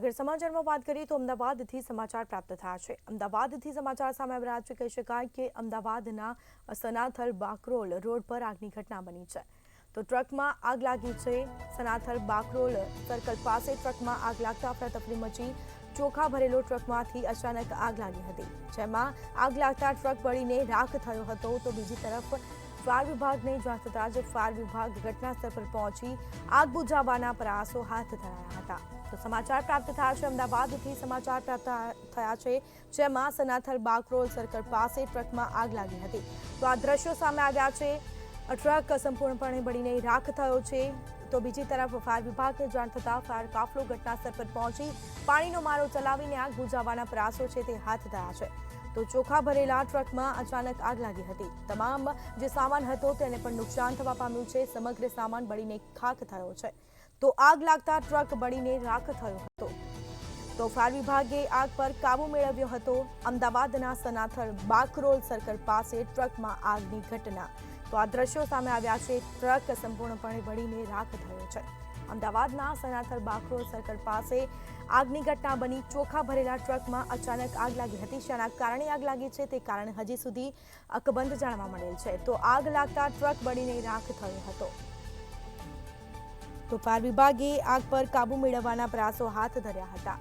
આગળ સમાચારમાં વાત કરીએ તો અમદાવાદથી સમાચાર પ્રાપ્ત થયા છે। અમદાવાદથી સમાચાર સામે આવી રહ્યા છે। કહી શકાય કે અમદાવાદના સનાથલ બાકરોલ રોડ પર આગની ઘટના બની છે। તો ટ્રકમાં આગ લાગી છે। સનાથલ બાકરોલ સર્કલ પાસે ટ્રકમાં આગ લાગતા અફરાતફરી મચી। ચોખા ભરેલો ટ્રકમાંથી અચાનક આગ લાગી હતી, જેમાં આગ લાગતા ટ્રક બળીને રાખ થયો હતો। તો બીજી તરફ ફાયર વિભાગને જાણ થતાં જ ફાયર વિભાગ ઘટનાસ્થળ પર પહોંચી આગ બુઝાવવાના પ્રયાસો હાથ ધરાયા હતા। તો સમાચાર પ્રાપ્ત થયા છે। અમદાવાદથી સમાચાર પ્રાપ્ત થયા છે, જેમાં સનાથલ બાકરોલ સર્કલ પાસે ટ્રકમાં આગ લાગી હતી। તો આ દ્રશ્યો સામે આવ્યા છે। ટ્રક સંપૂર્ણપણે બળીને રાખ થયો છે। તો બીજી તરફ ફાયર વિભાગને જાણ થતાં ફાયર કાફલો ઘટનાસ્થળ પર પહોંચી પાણીનો મારો ચલાવીને આગ બુઝાવવાના પ્રયાસો છે તે હાથ ધર્યા છે। તો ચોખા ભરેલા ટ્રકમાં અચાનક આગ લાગી હતી। તમામ જે સામાન હતો તેને પણ નુકસાન થવા પામ્યું છે। સમગ્ર સામાન બળીને ખાખ થયો છે। તો આગ લાગતા ટ્રક બળીને રાખ થયો હતો। તો ફાયર વિભાગે આગ પર કાબુ મેળવ્યો હતો। અમદાવાદના સનાથલ બાકરોલ સર્કલ પાસે ટ્રકમાં આગની ઘટના। તો આ દ્રશ્યો સામે આવ્યા છે। ટ્રક સંપૂર્ણપણે બળીને રાખ થયો છે। અમદાવાદના સનાથલ બાકરોલ સર્કલ પાસે આગની ઘટના બની। ચોખા ભરેલા ટ્રકમાં અચાનક આગ લાગી હતી। શાના કારણે આગ લાગી છે તે કારણ હજી સુધી અકબંધ જાણવા મળેલ છે। તો આગ લાગતા ટ્રક બળીને રાખ થયો હતો। તો ફાયર વિભાગે આગ પર કાબુ મેળવવાના પ્રયાસો હાથ ધર્યા હતા।